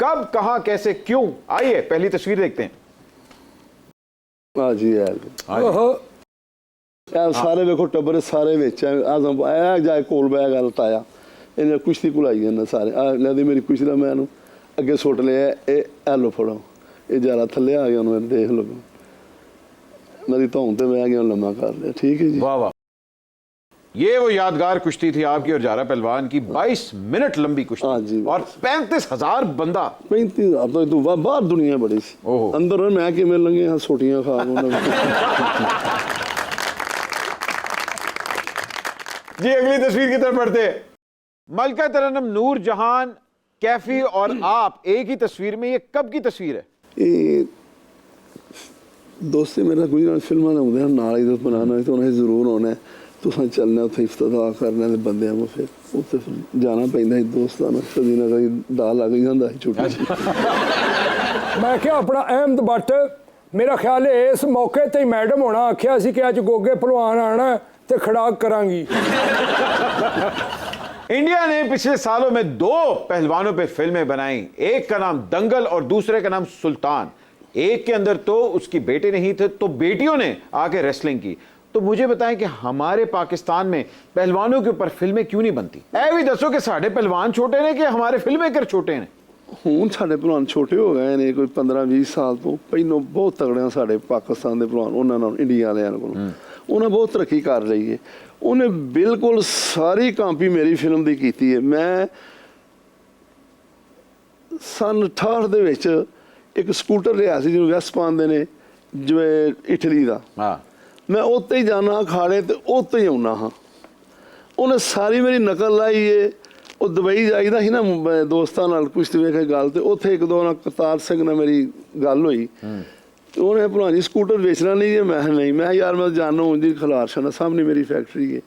कब, कहां, कैसे, क्यों? आइए पहली तस्वीर देखते हैं। हाँ जी सारे वेखो टब्बर सारे विच आजम आया जाए कोल बह गल ताया इन्हें कुश्ती भुलाई जाना सारे लदी मेरी कुश्ती का मैं अगे सुट लिया ये लो फड़ो ये ज़्यादा थले आ गया उन्होंने देख लो मेरी धौन तो बह गया लम्मा कर लिया। ठीक है जी, वाह वाह। ये वो यादगार कुश्ती थी आपकी और जारा पहलवान की, 22 मिनट लंबी कुश्ती। हाँ जी, और 35,000 बंदा। 35,000 तो बाहर दुनिया बड़ी सी, अंदर मैं कि मेरे लगे सोटियां खा जी अगली तस्वीर की तरफ बढ़ते हैं। मलका तरन्नुम नूर जहान कैफी और आप एक ही तस्वीर में, ये कब की तस्वीर है? ये दोस्ती मेरा कोई फिल्मां आउंदे नाल ही बनाना तो उन्हें जरूर होना तो चलना उत्थे इफ्तिताह करना ते बंदियां को फिर उत्थे जाना पैंदा है दोस्ताना कदी ना कदी दा लग जांदा है छुट्टी। मैं क्या अपना अहमद बट मेरा ख्याल है इस मौके ते मैडम होना आख्या सी कि अज गोगे भलवान आना ते खड़ाक करांगी। इंडिया ने पिछले सालों में 2 पहलवानों पे फिल्में बनाई, एक का नाम दंगल और दूसरे का नाम सुल्तान। एक के अंदर तो उसकी बेटे नहीं थे तो बेटियों ने आके रेसलिंग की। तो मुझे बताएं कि हमारे पाकिस्तान में पहलवानों के ऊपर फिल्में क्यों नहीं बनती? ऐ भी दसो कि साढ़े पहलवान छोटे ने कि हमारे फिल्म मेकर छोटे ने? ਹੁਣ ਸਾਡੇ ਭਲਵਾਨ ਛੋਟੇ ਹੋ ਗਏ ਨੇ ਕੋਈ 15-20 ਸਾਲ ਤੋਂ ਪਹਿਲੋਂ ਬਹੁਤ ਤਗੜੇ ਸਾਡੇ ਪਾਕਿਸਤਾਨ ਦੇ ਭਲਵਾਨ ਉਹਨਾਂ ਨਾਲ ਇੰਡੀਆ ਵਾਲਿਆਂ ਕੋਲ ਉਹਨੇ ਬਹੁਤ ਤਰੱਕੀ ਕਰ ਲਈ ਹੈ। ਉਹਨੇ ਬਿਲਕੁਲ ਸਾਰੀ ਕਾਪੀ ਮੇਰੀ ਫਿਲਮ ਦੀ ਕੀਤੀ ਹੈ। ਮੈਂ ਸਨ 68 ਦੇ ਵਿੱਚ ਇੱਕ ਸਕੂਟਰ ਲਿਆ ਸੀ ਜਿਹਨੂੰ ਵੈਸਪਾਨ ਦੇ ਨੇ ਜਿਵੇਂ ਇਟਲੀ ਦਾ, ਮੈਂ ਉੱਤੇ ਹੀ ਜਾਣਾ ਅਖਾੜੇ ਤੇ ਉੱਤੇ ਹੀ ਆਉਣਾ ਹਾਂ। ਉਹਨੇ ਸਾਰੀ ਮੇਰੀ ਨਕਲ ਲਾਈ ਹੈ। ਉਹ ਦੁਬਈ ਜਾਈਦਾ ਸੀ ਨਾ ਦੋਸਤਾਂ ਨਾਲ ਕੁਸ਼ਤੀ ਵੇਖੇ ਗੱਲ ਤੇ ਉੱਥੇ ਇੱਕ ਦੋ ਨਾਲ ਕਰਤਾਰ ਸਿੰਘ ਨਾਲ ਮੇਰੀ ਗੱਲ ਹੋਈ ਤੇ ਉਹਨੇ ਭਲਵਾਨ ਜੀ ਸਕੂਟਰ ਵੇਚਣਾ ਨਹੀਂ ਜੇ ਮੈਂ ਨਹੀਂ, ਮੈਂ ਯਾਰ ਮੈਂ ਜਾਣੂ ਉਂਝ ਖਲਾਰਸ਼ਾ ਨਾ ਸਾਹਮਣੇ ਮੇਰੀ ਫੈਕਟਰੀ ਹੈ।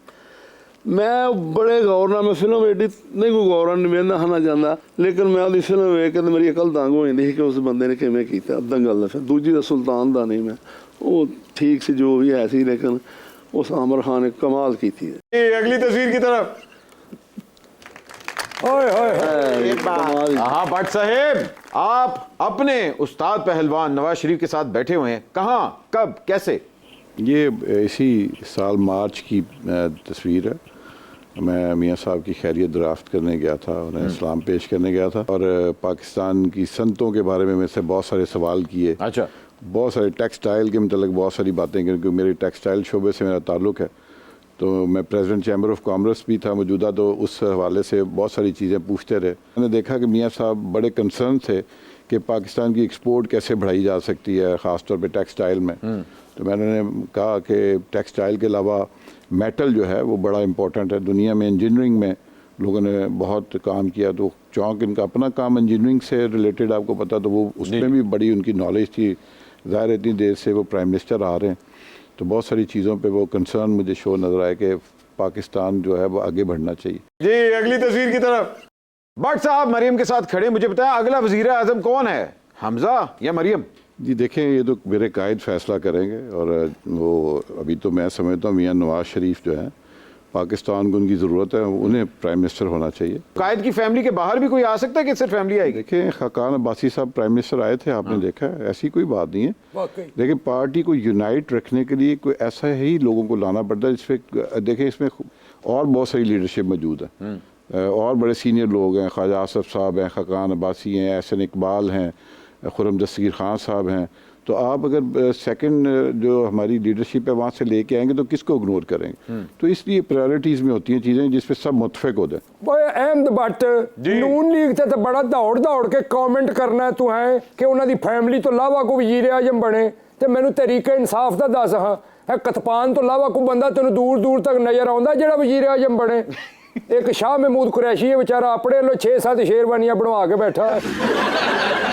ਮੈਂ ਬੜੇ ਗੌਰ ਨਾਲ ਮੈਂ ਫਿਲਮ ਐਡੀ ਨਹੀਂ ਕੋਈ ਗੌਰ ਨਹੀਂ ਵੇਖਦਾ ਹਾਂ ਨਾ ਜਾਂਦਾ, ਲੇਕਿਨ ਮੈਂ ਉਹਦੀ ਫਿਲਮ ਵੇਖ ਕੇ ਮੇਰੀ ਅਕਲ ਦੰਗ ਹੋ ਜਾਂਦੀ ਸੀ ਕਿ ਉਸ ਬੰਦੇ ਨੇ ਕਿਵੇਂ ਕੀਤਾ ਦੰਗਲ ਦਾ। ਫਿਰ ਦੂਜੀ ਦਾ ਸੁਲਤਾਨ ਦਾ ਨਹੀਂ, ਮੈਂ ਉਹ ਠੀਕ ਸੀ ਜੋ ਵੀ ਹੈ ਸੀ, ਲੇਕਿन उस आमिर खान ने कमाल की थी। अगली तस्वीर की तरफ। हाँ भट्ट साहेब, आप अपने उस्ताद पहलवान नवाज शरीफ के साथ बैठे हुए हैं, कहाँ, कब, कैसे? ये इसी साल मार्च की तस्वीर है। मैं मियाँ साहब की खैरियत दराफ्त करने गया था, उन्हें इस्लाम पेश करने गया था और पाकिस्तान की संतों के बारे में मेरे से बहुत सारे सवाल किए। अच्छा। बहुत सारे टेक्सटाइल के मतलब बहुत सारी बातें, क्योंकि मेरे टेक्सटाइल शोबे से मेरा ताल्लुक़ है, तो मैं प्रेसिडेंट चैम्बर ऑफ कॉमर्स भी था मौजूदा, तो उस हवाले से बहुत सारी चीज़ें पूछते रहे। मैंने देखा कि मियाँ साहब बड़े कंसर्न थे कि पाकिस्तान की एक्सपोर्ट कैसे बढ़ाई जा सकती है, ख़ास तौर पे टेक्सटाइल में। तो मैंने कहा कि टेक्सटाइल के अलावा मेटल जो है वो बड़ा इम्पोर्टेंट है दुनिया में। इंजीनियरिंग में लोगों ने बहुत काम किया, तो चौंक इनका अपना काम इंजीनियरिंग से रिलेटेड आपको पता, तो वो उसमें भी बड़ी उनकी नॉलेज थी। ज़ाहिर इतनी देर से वो प्राइम मिनिस्टर आ रहे हैं, तो बहुत सारी चीज़ों पे वो कंसर्न मुझे शो नज़र आया कि पाकिस्तान जो है वो आगे बढ़ना चाहिए। जी अगली तस्वीर की तरफ। भट्ट साहब मरियम के साथ खड़े, मुझे बताया अगला वज़ीर आज़म कौन है, हमजा या मरियम? जी देखें, ये तो मेरे कायद फैसला करेंगे और वो अभी तो मैं समझता हूँ मियाँ नवाज शरीफ जो है पाकिस्तान को उनकी ज़रूरत है, उन्हें प्राइम मिनिस्टर होना चाहिए। कायद की फैमिली के बाहर भी कोई आ सकता है कि सिर्फ फैमिली आएगी? देखिए खाकान अब्बासी साहब प्राइम मिनिस्टर आए थे, आपने देखा है, ऐसी कोई बात नहीं है। लेकिन पार्टी को यूनाइट रखने के लिए कोई ऐसा ही लोगों को लाना पड़ता है जिसमें देखिए इसमें और बहुत सारी लीडरशिप मौजूद है और बड़े सीनियर लोग हैं, ख्वाजा आसफ साहब हैं, खाकान अब्बासी हैं, एहसन इकबाल हैं, खुर्रम दस्तगीर खान साहब हैं। तो आप अगर सेकंड जो हमारी लीडरशिप है वहाँ से लेके आएंगे तो किसको इग्नोर करेंगे? तो इसलिए प्रायोरिटीज़ में होती हैं चीज़ें जिस पे सब मुतफिक हो जाए। अहमद भट्ट नून लीग ते बड़ा दौड़ दौड़ के कॉमेंट करना तू है कि उन्होंने फैमिली तो लावा को वज़ीर आज़म बने, तो मैनू तरीका इंसाफ का दस हाँ कतपान तो लावा को बंदा तेन दूर दूर तक नज़र आता जो वज़ीर आज़म बने। एक शाह महमूद कुरैशी है बेचारा अपने लो 6-7 शेरवानियां बनवा के बैठा है।